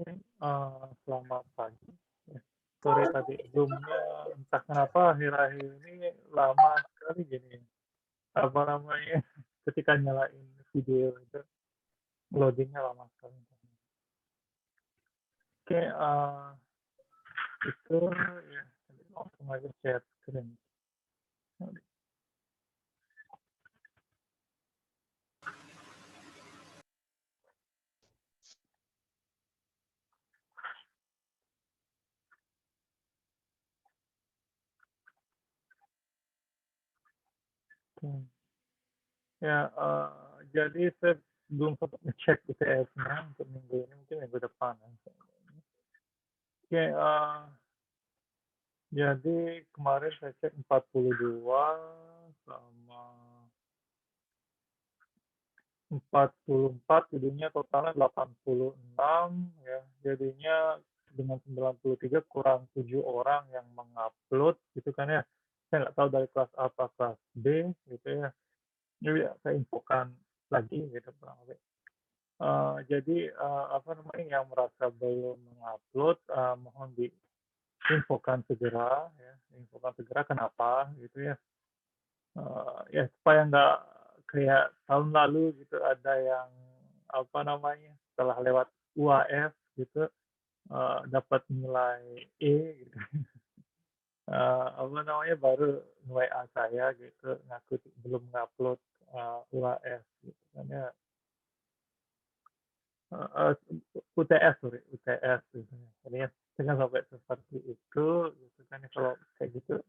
Selamat pagi. Ya, sorry tadi Zoom-nya entah kenapa akhir-akhir ini lama sekali gini, apa namanya, ketika nyalain video itu loading-nya lama sekali. Oke, itu ya tadi langsung aja share screen. Oke. Ya, jadi saya belum sempat ngecek ITS-nya untuk minggu ini, mungkin minggu depan ya. Oke, jadi kemarin saya cek 42 sama 44 jadinya totalnya 86 ya, jadinya dengan 93 kurang 7 orang yang mengupload gitu kan ya. Saya nggak tahu dari kelas apa, kelas B gitu ya. Jadi ya saya infokan lagi gitu kurang lebih. Jadi, apa namanya, yang merasa belum mengupload, mohon diinfokan segera ya, infokan segera kenapa gitu ya. Ya supaya nggak kayak tahun lalu gitu ada yang, apa namanya, setelah lewat UAS gitu, dapat nilai E gitu, apa namanya, baru nge-WA saya gitu, ngaku belum ngupload, UAS gitu kan ya, heeh, UTS sorry, UTS gitu ya. Jadinya jangan sampai seperti itu gitu kan ya, kalau kayak gitu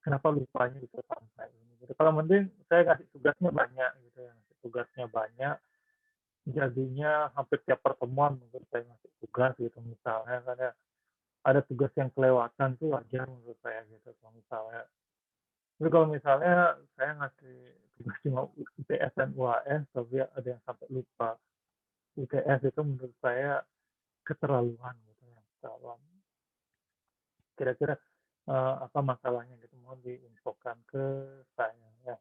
kenapa lupanya bisa sampai ini gitu. Kalau mending saya ngasih tugasnya banyak gitu ya, ngasih tugasnya banyak, jadinya hampir tiap pertemuan mungkin saya ngasih tugas gitu misalnya kan ya, ada tugas yang kelewatan tuh wajar menurut saya gitu kalau misalnya. Tapi kalau misalnya saya ngasih tugas cuma UTS dan UAS tapi ada yang sampai lupa UTS itu menurut saya keterlaluan gitu ya, keterlaluan. Kira-kira, apa masalahnya gitu, mohon diinfokan ke saya ya.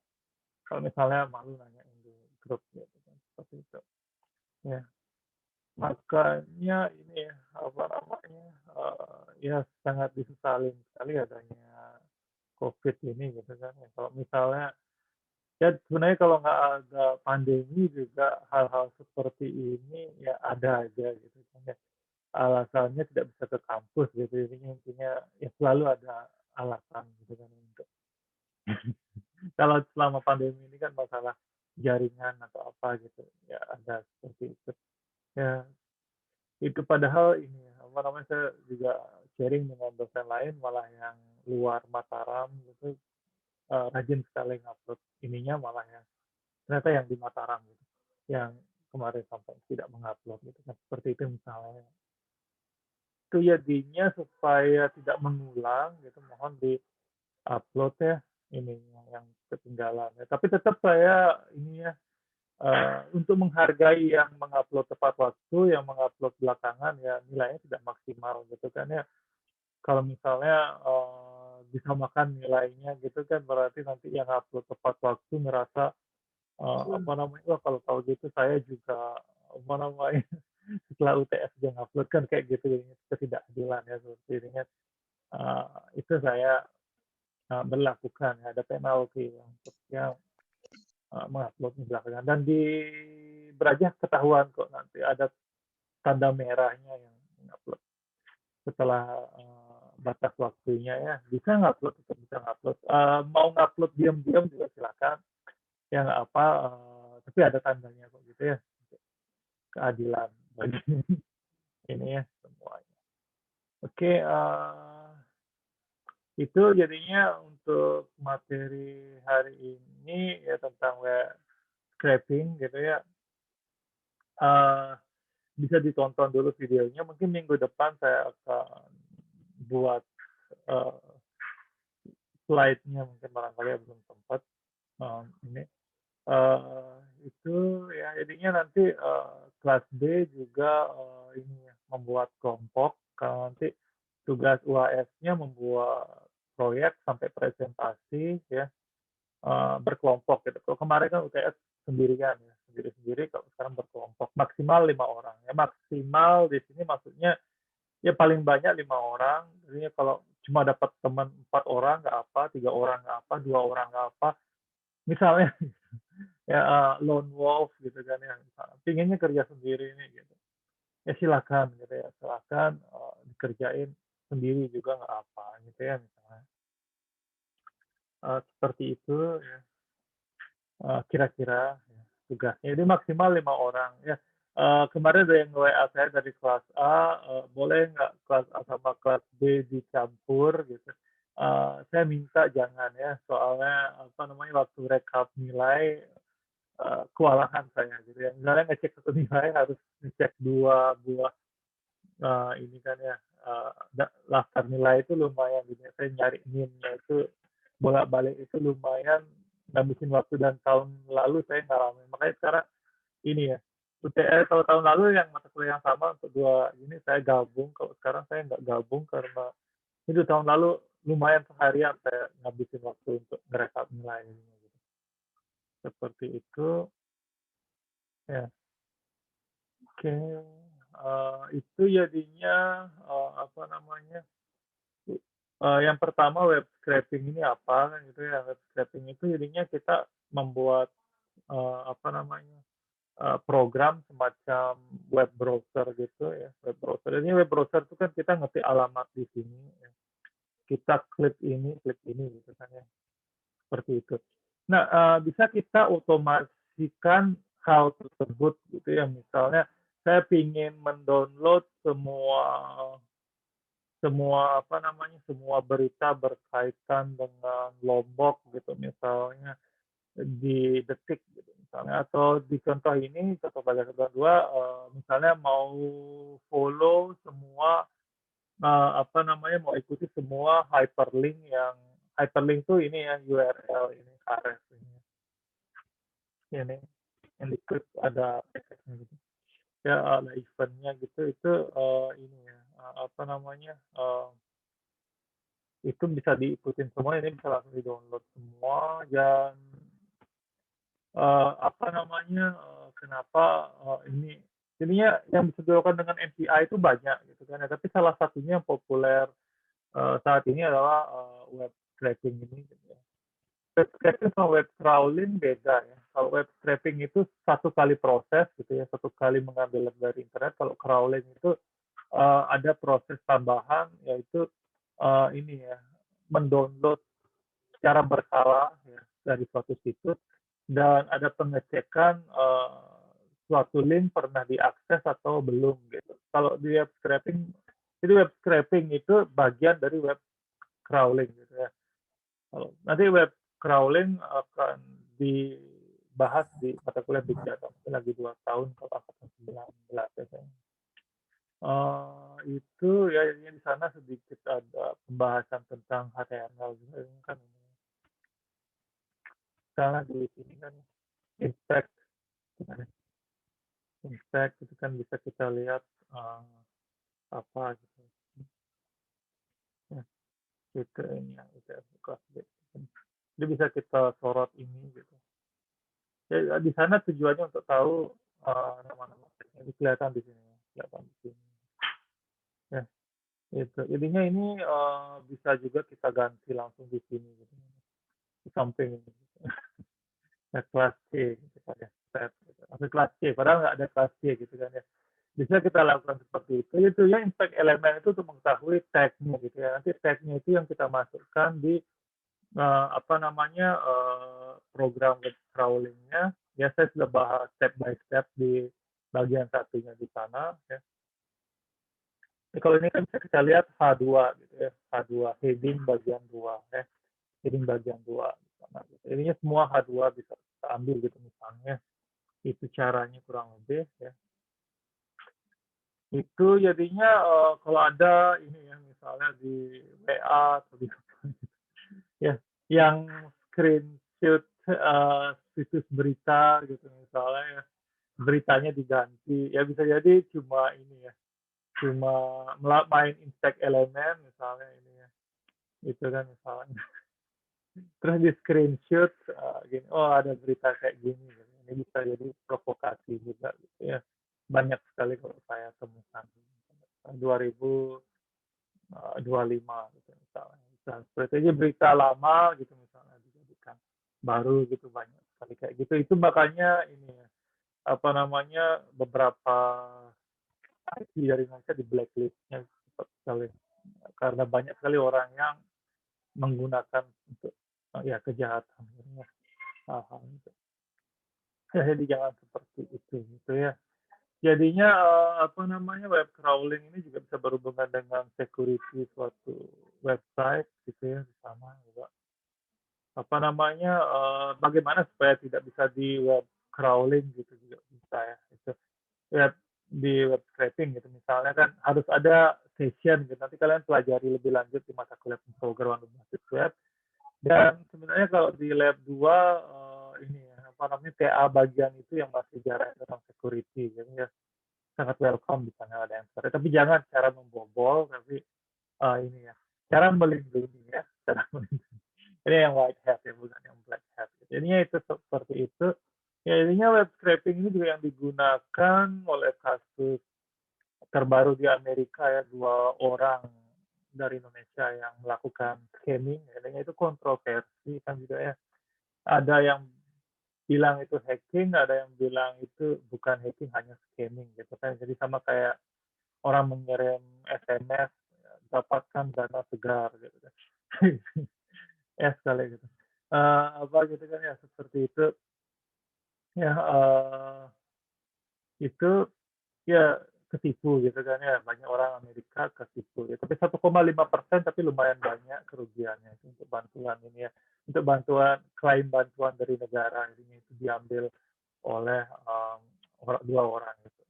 Kalau misalnya malu nanyain di grup gitu kan, seperti itu. Ya, makanya ini ya, apa namanya, ya sangat disesalin sekali adanya Covid ini gitu kan ya. Kalau misalnya ya sebenarnya kalau nggak ada pandemi juga hal-hal seperti ini ya ada aja gitu kan ya. Alasannya tidak bisa ke kampus gitu, intinya intinya ya selalu ada alasan gitu kan untuk kalau selama pandemi ini kan masalah jaringan atau apa gitu, ya ada seperti itu. Ya, itu padahal ini ya, apa namanya, saya juga sharing dengan dosen lain malah yang luar Mataram gitu, rajin sekali ngupload ininya malah yang ternyata yang di Mataram gitu, yang kemarin sampai tidak mengupload gitu kan, seperti itu misalnya. Itu jadinya supaya tidak mengulang gitu, mohon di-upload ya ininya yang ketinggalan ya. Tapi tetap saya ini ya, untuk menghargai yang mengupload tepat waktu, yang mengupload belakangan ya nilainya tidak maksimal gitu kan ya. Kalau misalnya, disamakan nilainya gitu kan berarti nanti yang upload tepat waktu ngerasa, apa namanya, "Wah kalau tahu gitu saya juga," apa namanya, setelah UTS dia ngupload kan kayak gitu jadinya ketidakadilan ya seperti ini kan. Itu saya, berlakukan ya, ada penalti untuk yang, mengupload belakangan dan di Brajah ketahuan kok nanti ada tanda merahnya yang mengupload setelah, batas waktunya ya, bisa ngupload, tetap bisa ngupload, mau ngupload diam-diam juga silakan, ya nggak apa, tapi ada tandanya kok gitu ya, keadilan bagi ini ya semuanya. Oke, itu jadinya untuk materi hari ini ya tentang web scraping gitu ya, eee, bisa ditonton dulu videonya, mungkin minggu depan saya akan buat, eee, slide-nya mungkin barangkali ya belum sempat, ini, itu ya jadinya nanti, kelas B juga, ini ya, membuat kelompok, kalau nanti tugas UAS-nya membuat proyek sampai presentasi ya, berkelompok gitu. Kalau kemarin kan UTS sendirian ya, sendiri-sendiri, kalau sekarang berkelompok, maksimal 5 orang ya, maksimal di sini maksudnya ya paling banyak 5 orang, jadinya kalau cuma dapat teman 4 orang nggak apa, 3 orang nggak apa, 2 orang nggak apa. Misalnya ya, lone wolf gitu kan ya, pinginnya kerja sendiri nih gitu, ya silakan gitu ya, silakan, dikerjain sendiri juga nggak apa gitu ya misalnya, seperti itu ya, kira-kira ya tugasnya. Jadi maksimal 5 orang ya, kemarin ada yang WA saya dari kelas A, boleh nggak kelas A sama kelas B dicampur gitu, saya minta jangan ya, soalnya apa namanya, waktu rekap nilai, kewalahan saya gitu ya. Misalnya ngecek satu nilai harus ngecek 2 buah, ini kan ya, daftar nilai itu lumayan gitu ya, saya nyari NIM-nya itu bolak-balik itu lumayan ngabisin waktu, dan tahun lalu saya ngalamin. Makanya sekarang ini ya, UTS kalau tahun lalu yang mata kuliah yang sama untuk 2 ini saya gabung, kalau sekarang saya nggak gabung karena itu tahun lalu lumayan seharian saya ngabisin waktu untuk ngerekap nilai ini gitu. Seperti itu, ya. Oke, itu jadinya, apa namanya, yang pertama web scraping ini apa kan gitu ya, web scraping itu jadinya kita membuat, apa namanya, program semacam web browser gitu ya, web browser. Ini web browser itu kan kita ngetik alamat di sini ya, kita klik ini gitu kan ya, seperti itu. Nah, bisa kita otomasikan hal tersebut gitu ya, misalnya saya ingin mendownload semua semua apa namanya, semua berita berkaitan dengan Lombok gitu misalnya, di Detik gitu misalnya, atau di contoh ini, contoh pelajaran kedua, misalnya mau follow semua, apa namanya, mau ikuti semua hyperlink tuh ini ya, URL ini, href ini, yang diklik ada efeknya gitu. Ya, ada event-nya gitu, itu, ini ya, apa namanya, itu bisa diikutin semua, ini bisa langsung di-download semua, dan apa namanya, kenapa, ini jadinya yang bisa dilakukan dengan MPI itu banyak gitu kan ya, tapi salah satunya yang populer, saat ini adalah, web scraping ini gitu ya. Web scraping sama web crawling beda ya. Kalau web scraping itu satu kali proses gitu ya, satu kali mengambil dari internet. Kalau crawling itu, ada proses tambahan, yaitu, ini ya, mendownload secara berkala ya, dari suatu situs, dan ada pengecekan, suatu link pernah diakses atau belum gitu. Kalau di web scraping, jadi web scraping itu bagian dari web crawling gitu ya. Kalau nanti web crawling akan dibahas di mata kuliah Big Data, mungkin lagi 2 tahun kalau angkatan 19 ya kayaknya. Itu ya jadinya di sana sedikit ada pembahasan tentang HTML juga ini kan, misalnya di sini kan inspect gitu kan, inspect itu kan bisa kita lihat, apa gitu ya, itu ini ya, UTS kelas B. Jadi bisa kita sorot ini gitu. Ya di sana tujuannya untuk tahu, nama-nama ini kelihatan di sini, kelihatan di sini. Ya, itu. Jadinya ini, bisa juga kita ganti langsung di sini gitu, di samping ini. Ya kelas C gitu kan ya, tab gitu, atau kelas C, padahal nggak ada kelas C gitu kan ya. Bisa kita lakukan seperti itu ya, inspect elemen itu untuk mengetahui tag-nya gitu ya. Nanti tag-nya itu yang kita masukkan di, apa namanya, program web crawling-nya. Ya saya sudah bahas step by step di bagian satunya di sana ya. Kalau ini kan bisa kita lihat H2 gitu ya, H2 heading bagian 2 ya, heading bagian 2 di sana gitu. Ininya semua H2 bisa kita ambil gitu misalnya. Itu caranya kurang lebih ya. Itu jadinya, kalau ada ini ya, misalnya di WA atau di ya, yang screenshot, situs berita gitu misalnya ya, beritanya diganti, ya bisa jadi cuma ini ya, cuma main inspect elemen misalnya ini ya, itu kan misalnya. Terus di screenshot, gini, oh ada berita kayak gini, ini bisa jadi provokasi juga gitu ya. Banyak sekali kalau saya temukan, 2025 gitu misalnya. Bisa seperti aja berita lama gitu misalnya dijadikan baru gitu, banyak sekali kayak gitu. Itu makanya ini ya, apa namanya, beberapa IP dari Indonesia di blacklist-nya cepat sekali. Karena banyak sekali orang yang menggunakan untuk, ya kejahatan ya, hal-hal itu. Ya jadi jangan seperti itu gitu ya. Jadinya, apa namanya, web crawling ini juga bisa berhubungan dengan security suatu website gitu ya, di sana juga. Apa namanya, bagaimana supaya tidak bisa di web crawling gitu juga bisa ya, itu. Web di web scraping gitu misalnya kan harus ada session gitu, nanti kalian pelajari lebih lanjut di mata kuliah pemrograman berbasis web. Dan sebenarnya kalau di lab 2 ini ya, apa namanya, TA bagian itu yang masih jarang tentang security, jadi ya sangat welcome di sana ada yang seperti tapi jangan cara membobol, tapi, ini ya, cara melindungi ya, cara melindungi. Ini yang white hat ya, bukan yang black hat. Jadinya itu seperti itu. Ya intinya web scraping ini juga yang digunakan oleh kasus terbaru di Amerika ya, 2 orang dari Indonesia yang melakukan scamming, jadinya itu kontroversi kan juga ya. Ada yang bilang itu hacking, ada yang bilang itu bukan hacking, hanya scamming gitu kan. Jadi sama kayak orang mengirim SMS, dapatkan dana segar gitu kan. Ya sekali gitu. Apa gitu kan ya, seperti itu. Ya, itu ya ketipu gitu kan ya, banyak orang Amerika ketipu ya. Tapi 1,5% tapi lumayan banyak kerugiannya itu untuk bantuan ini ya, untuk bantuan klaim bantuan dari negara ini itu diambil oleh, 2 orang itu.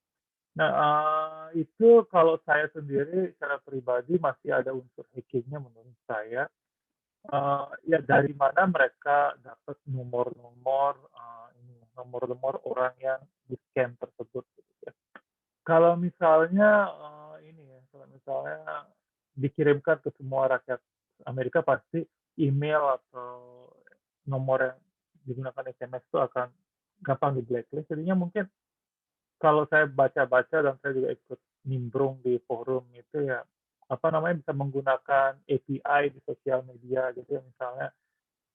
Nah, itu kalau saya sendiri secara pribadi masih ada unsur hacking-nya menurut saya, ya dari mana mereka dapat nomor-nomor, ini, nomor-nomor orang yang di-scam tersebut gitu ya. Kalau misalnya, ini ya, kalau misalnya dikirimkan ke semua rakyat Amerika pasti email atau nomor yang digunakan SMS itu akan gampang di-blacklist. Jadinya mungkin kalau saya baca-baca dan saya juga ikut nimbrung di forum itu ya, apa namanya, bisa menggunakan API di sosial media gitu ya, misalnya,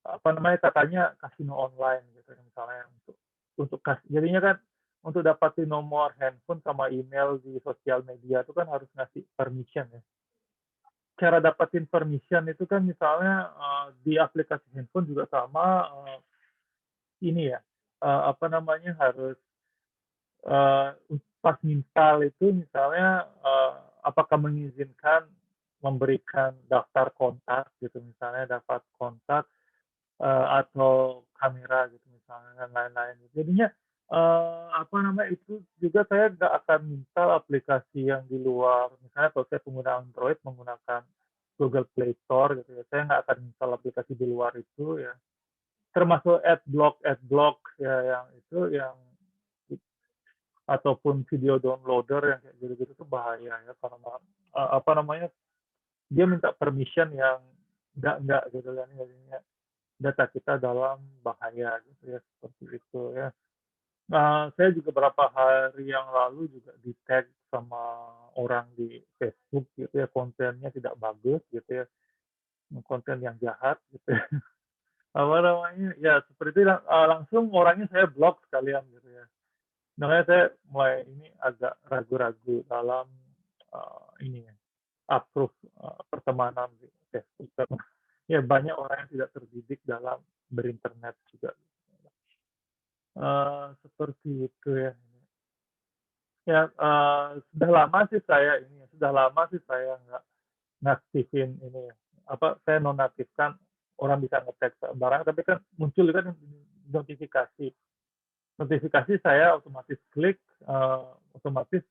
apa namanya, katanya kasino online gitu ya, misalnya untuk jadinya kan untuk dapatin nomor handphone sama email di sosial media itu kan harus ngasih permission ya. Cara dapatin permission itu kan misalnya, di aplikasi handphone juga sama, ini ya, apa namanya, harus pas install itu misalnya, apakah mengizinkan memberikan daftar kontak gitu, misalnya dapat kontak, atau kamera gitu misalnya dan lain-lain. Jadinya, apa namanya, itu juga saya nggak akan install aplikasi yang di luar, misalnya kalau saya pengguna Android menggunakan Google Play Store gitu ya, saya nggak akan install aplikasi di luar itu ya, termasuk adblock ya yang itu yang ataupun video downloader yang kayak gitu-gitu tuh bahaya ya karena, apa namanya, dia minta permission yang enggak gitu kan, jadinya data kita dalam bahaya gitu ya, seperti itu ya. Nah, saya juga beberapa hari yang lalu juga di-tag sama orang di Facebook gitu ya, kontennya tidak bagus gitu ya, konten yang jahat gitu ya. Apa namanya, ya seperti itu langsung orangnya saya blok sekalian gitu ya. Makanya saya mulai ini agak ragu-ragu dalam, ini ya, approve, pertemanan di Facebook karena ya banyak orang yang tidak terdidik dalam berinternet juga. Seperti itu ya. Ya, sudah lama sih saya ini ya, sudah lama sih saya nggak ngaktifin ini ya, apa, saya nonaktifkan orang bisa nge-tag barang, tapi kan muncul kan notifikasi. Notifikasi saya otomatis klik, otomatis,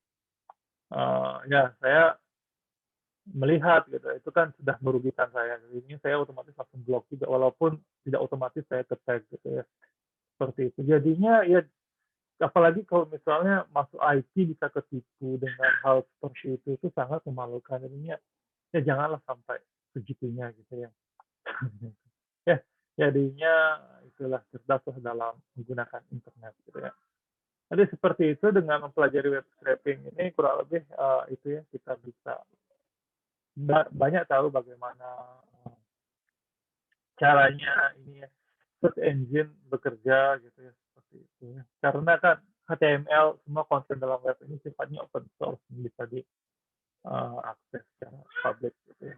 ya saya melihat gitu, itu kan sudah merugikan saya. Jadinya saya otomatis langsung blok juga, walaupun tidak otomatis saya ke-tag gitu ya, seperti itu. Jadinya ya apalagi kalau misalnya masuk IT bisa ketipu dengan hal seperti itu sangat memalukan. Jadinya ya janganlah sampai segitunya gitu ya. Ya, jadinya itulah cerdas lah dalam menggunakan internet gitu ya. Jadi seperti itu dengan mempelajari web scraping ini kurang lebih, itu ya kita bisa banyak tahu bagaimana, eee, caranya ini ya, search engine bekerja gitu ya, seperti itu ya. Karena kan HTML semua konten dalam web ini sifatnya open source, bisa akses secara publik gitu ya.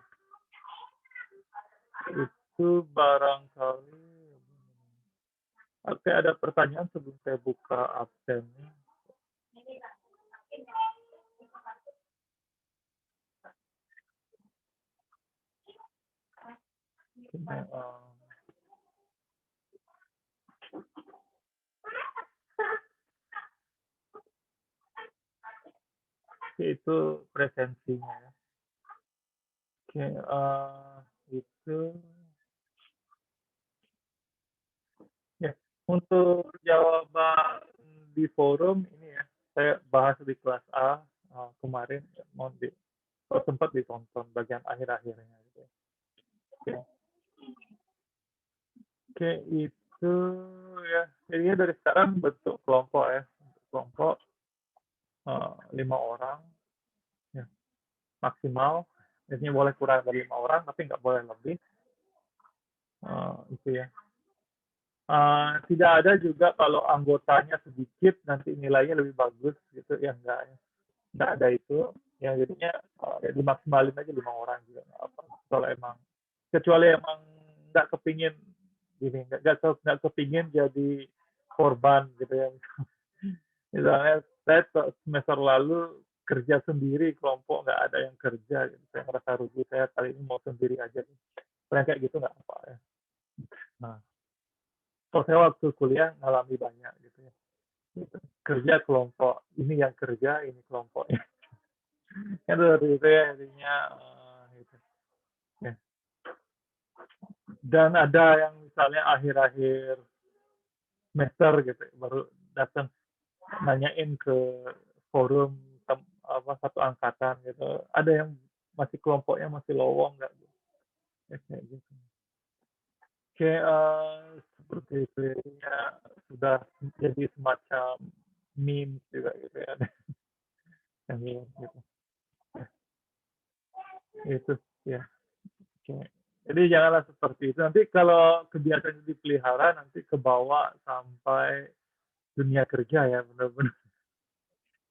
Itu barangkali oke, ada pertanyaan sebelum saya buka absennya? Mungkin, itu presensinya ya. Oke, itu ya, untuk jawaban di forum ini ya, saya bahas di kelas A, kemarin ya, sempat ditonton bagian akhir-akhirnya gitu ya. Oke. Oke, itu ya, jadinya dari sekarang bentuk kelompok ya, bentuk kelompok, 5 orang ya, maksimal, jadinya boleh kurang dari 5 orang, tapi nggak boleh lebih, itu ya. Tidak ada juga kalau anggotanya sedikit nanti nilainya lebih bagus gitu ya, enggak ada itu. Ya jadinya, ya dimaksimalin aja 5 orang juga nggak apa, kalau emang kecuali emang nggak kepingin gini, nggak kepingin jadi korban gitu ya. Misalnya saya semester lalu kerja sendiri, kelompok nggak ada yang kerja gitu, saya ngerasa rugi, saya kali ini mau sendiri aja. Kalau kayak gitu nggak apa ya. Nah, kalau saya waktu kuliah ngalami banyak gitu ya. Gitu. Kerja kelompok, ini yang kerja, ini kelompoknya. Kan seperti itu ya jadinya, gitu. Ya. Dan ada yang misalnya akhir-akhir semester gitu, baru datang nanyain ke forum satu angkatan gitu. Ada yang masih kelompoknya masih lowong nggak gitu. Ya, kayak gitu. Oke, seperti itu ya sudah jadi semacam meme juga gitu ya. Yang meme gitu. Itu ya. Oke. Jadi janganlah seperti itu. Nanti kalau kebiasaan itu dipelihara, nanti kebawa sampai dunia kerja ya, benar-benar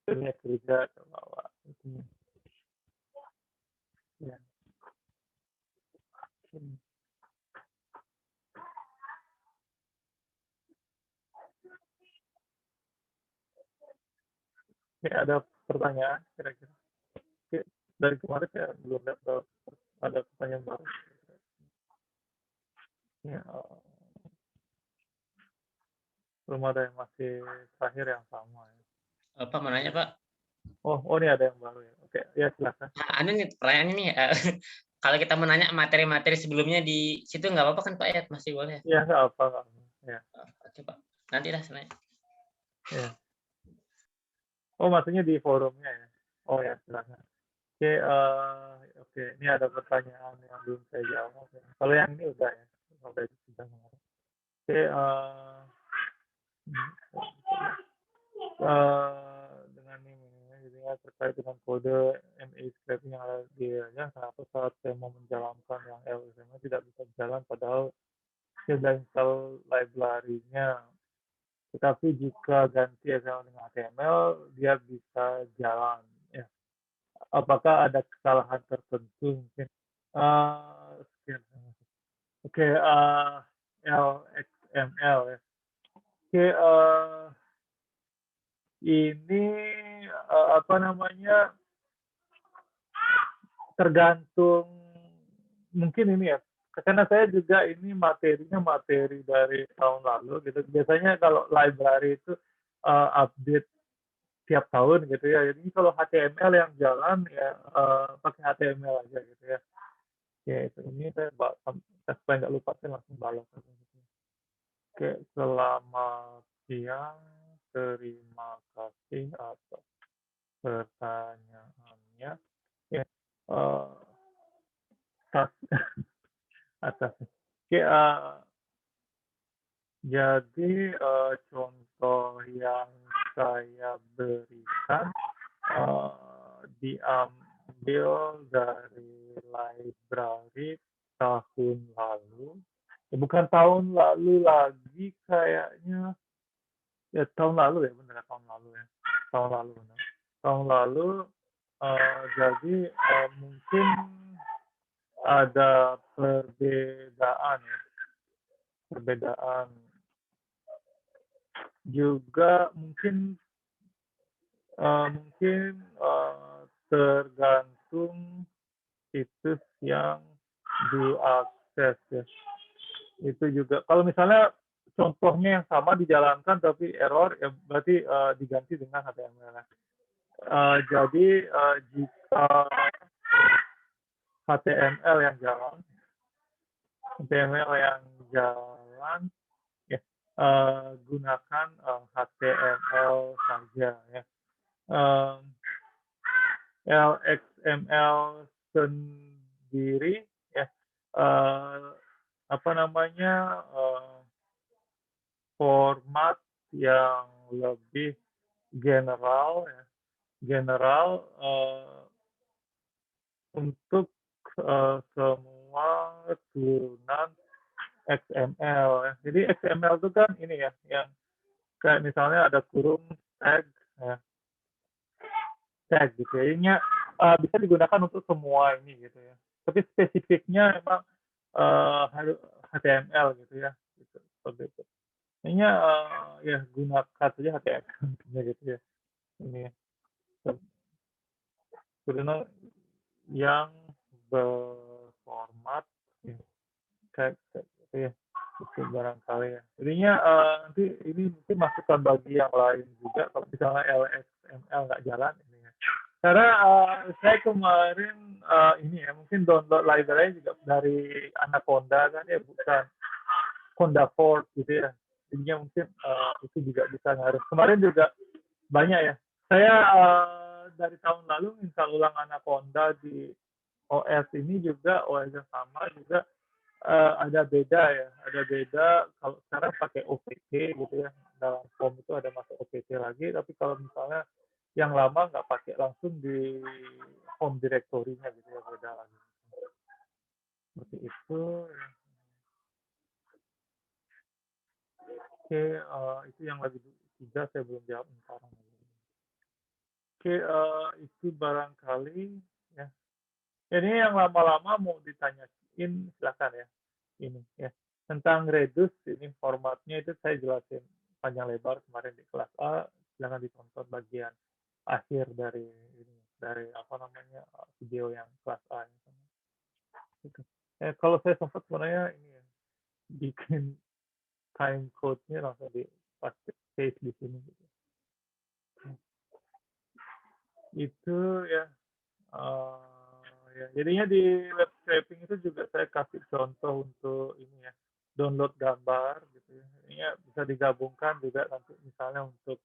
dunia kerja kebawa. Itu ya. Oke, ada pertanyaan kira-kira? Oke, dari kemarin saya belum dapat ada pertanyaan baru. Ya, belum ada yang masih terakhir yang sama ya. Pak mau nanya Pak. Oh ini ada yang baru ya. Oke, ya silakan. Nah, ada nih pertanyaan ini, kalau kita mau nanya materi-materi sebelumnya di situ nggak apa-apa kan Pak ya? Masih boleh? Ya nggak apa, nggak apa. Ya, Oke Pak, nanti lah saya nanya. ya. Oh maksudnya di forumnya ya? Oh ya silakan. Oke, oke. Ini ada pertanyaan yang belum saya jawab. Ya. Kalau yang ini udah ya, udah sudah. Oke, dengan ini jadi ya, terkait dengan kode MA scraping yang ada di ya, kenapa saat saya mau menjalankan yang LSM tidak bisa jalan padahal sudah install library-nya. Tetapi jika ganti XML dengan HTML, dia bisa jalan. Ya. Apakah ada kesalahan tertentu mungkin? Sekian. Oke, LXML ya. Oke, ini apa namanya tergantung mungkin ini ya. Karena saya juga ini materinya materi dari tahun lalu gitu. Biasanya kalau library itu update tiap tahun gitu ya. Jadi kalau HTML yang jalan ya pakai HTML aja gitu ya. Ya itu ini saya supaya nggak lupa saya langsung balas. Oke, selamat siang. Terima kasih atas pertanyaannya. Ya, atas atas. Oke, Jadi, contoh yang saya berikan, diambil dari library tahun lalu, bukan tahun lalu lagi kayaknya, ya tahun lalu ya, bener ya, tahun lalu ya, tahun lalu bener. Tahun lalu, jadi, mungkin ada perbedaan ya, perbedaan juga mungkin, tergantung situs yang diakses ya. Itu juga kalau misalnya contohnya yang sama dijalankan tapi error, ya berarti, diganti dengan HTML ya. Jadi, jika HTML yang jalan HTML yang jalan ya, gunakan, HTML saja ya. Mmm, LXML sendiri ya, eee, apa namanya, format yang lebih general ya, general, untuk, semua turunan XML ya. Jadi XML itu kan ini ya, yang kayak misalnya ada kurung, tag ya, tag gitu ya. Jadinya, bisa digunakan untuk semua ini gitu ya. Tapi spesifiknya emang, harus HTML gitu ya, gitu, seperti itu. Jadinya, ya gunakan saja HTML gitu ya, ini ya, turunan yang berformat ya, kayak kayak gitu ya, itu barangkali ya. Jadinya, nanti ini mungkin masukan bagi yang lain juga kalau misalnya LXML nggak jalan ini ya. Karena, saya kemarin, ini ya, mungkin download library juga dari Anaconda kan ya, bukan Conda Force gitu ya. Jadinya mungkin, itu juga bisa ngaruh. Kemarin juga banyak ya. Saya, dari tahun lalu install ulang Anaconda di OS ini juga, OS yang sama juga, ada beda ya, ada beda kalau sekarang pakai OPT gitu ya, dalam form itu ada masuk OPT lagi, tapi kalau misalnya yang lama nggak pakai langsung di home directory-nya gitu ya, beda lagi. Seperti itu ya. Oke, itu yang lagi 3 saya belum jawab sekarang. Oke, itu barangkali ya. Ini yang lama-lama mau ditanyain silakan ya, ini ya. Tentang Redux ini formatnya itu saya jelasin panjang lebar kemarin di kelas A, silahkan ditonton bagian akhir dari ini, dari apa namanya, video yang kelas A ini, gitu. Kalau saya sempat sebenarnya ini ya, bikin time code-nya langsung paste di sini gitu. Itu ya, ya jadinya di web scraping itu juga saya kasih contoh untuk ini ya, download gambar gitu ya. Ininya bisa digabungkan juga nanti misalnya untuk,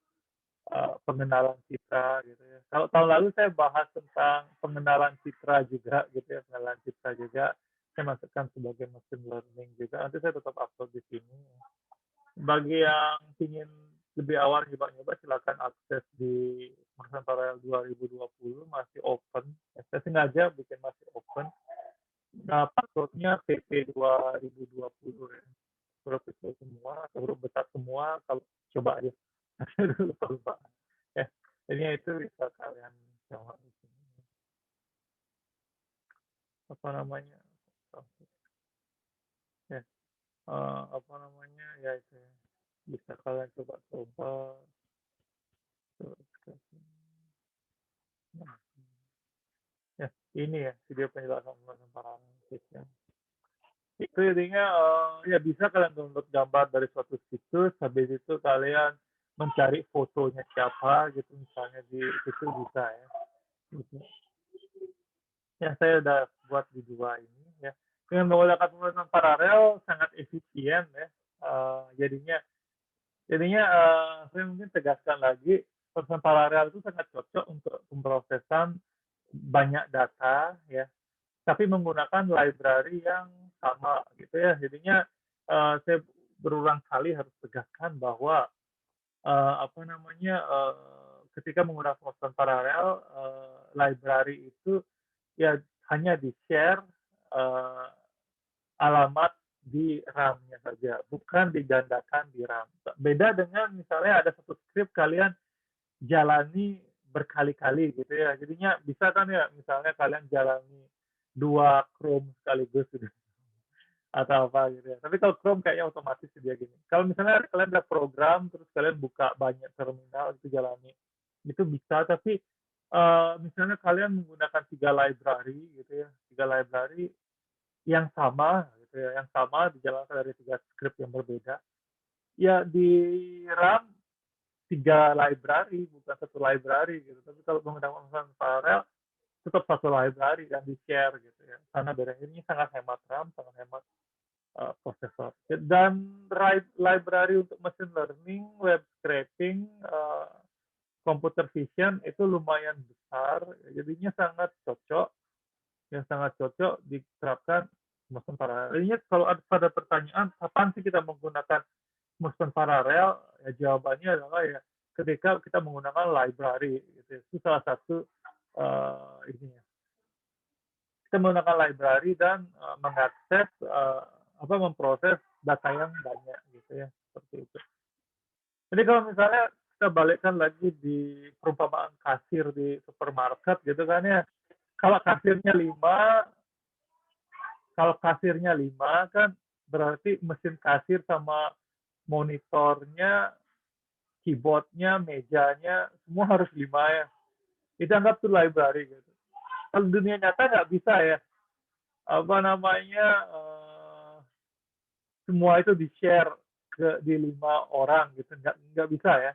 pengenalan citra gitu ya. Kalau tahun lalu saya bahas tentang pengenalan citra juga gitu ya, pengenalan citra juga, saya masukkan sebagai machine learning juga, nanti saya tetap upload di sini. Bagi yang ingin lebih awal nyoba-nyoba silakan akses di Makassar Paralel 2020 masih open. Saya sengaja bikin masih open. Nah, password-nya PP 2020 ya. Huruf kecil semua atau huruf besar semua, kalau coba aja. Saya dulu lupa. Ya, jadinya itu bisa kalian coba di sini. Apa namanya? Ya, apa namanya? Ya itu ya. Bisa kalian coba-coba. Terus, nah, ya, ini ya video penjelasan penjelasan paralimpik ya. Itu jadinya, ya bisa kalian download gambar dari suatu situs, habis itu kalian mencari fotonya siapa gitu, misalnya di situ bisa ya, gitu. Ya saya udah buat di 2 ini ya. Dengan menggunakan pemrosesan paralel sangat efisien ya, jadinya jadinya, saya mungkin tegaskan lagi, pemrosesan paralel itu sangat cocok untuk pemrosesan banyak data ya, tapi menggunakan library yang sama gitu ya. Jadinya, saya berulang kali harus tegaskan bahwa, apa namanya, ketika menggunakan proses paralel, library itu ya hanya di-share, eee, alamat di RAM-nya saja, bukan digandakan di RAM. Beda dengan misalnya ada satu script kalian jalani berkali-kali gitu ya. Jadinya bisa kan ya misalnya kalian jalani 2 Chrome sekaligus gitu atau apa gitu ya. Tapi kalau Chrome kayaknya otomatis dia gini. Kalau misalnya kalian ada program terus kalian buka banyak terminal itu jalani, itu bisa tapi, misalnya kalian menggunakan 3 library gitu ya, 3 library yang sama gitu ya, yang sama dijalankan dari 3 script yang berbeda, ya di RAM 3 library, bukan satu library gitu. Tapi kalau menggunakan proses paralel, tetap satu library dan di-share gitu ya. Karena beda ini sangat hemat RAM, sangat hemat, prosesor. Dan library untuk machine learning, web scraping, computer vision itu lumayan besar, jadinya sangat cocok diterapkan motion paralel. Jadinya kalau ada pertanyaan, kapan sih kita menggunakan motion paralel? Ya jawabannya adalah ya ketika kita menggunakan library gitu ya. Itu salah satu, ininya. Kita menggunakan library dan, mengakses, memproses data yang banyak gitu ya, seperti itu. Jadi kalau misalnya kita balikkan lagi di perumpamaan kasir di supermarket gitu kan ya, kalau kasirnya 5 kalau kasirnya 5 kan berarti mesin kasir sama monitornya, keyboard-nya, mejanya, semua harus 5 ya. Itu anggap tuh library gitu. Kalau dunia nyata nggak bisa ya, apa namanya, semua itu di-share di 5 orang gitu, nggak bisa ya,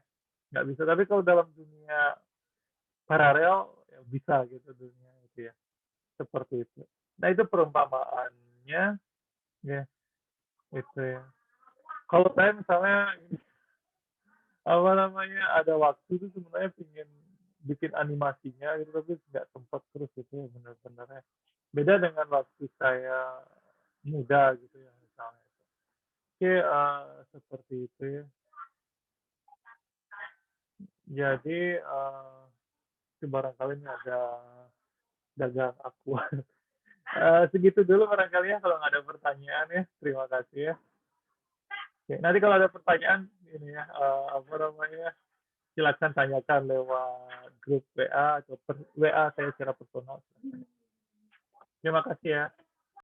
nggak bisa. Tapi kalau dalam dunia paralel, ya bisa gitu dunia itu ya, seperti itu. Nah itu perumpamaannya, ya, itu ya. Kalau saya misalnya apa namanya, ada waktu tuh sebenarnya pengen bikin animasinya gitu, tapi nggak sempat terus gitu ya benar-benarnya. Beda dengan waktu saya muda gitu ya misalnya. Oke, seperti itu ya. Jadi, itu barangkali ini ada dagang aku. Segitu dulu barangkali ya kalau nggak ada pertanyaan ya. Terima kasih ya. Oke, nanti kalau ada pertanyaan ini ya, apa namanya, silakan tanyakan lewat grup WA atau WA saya secara personal. Terima kasih ya.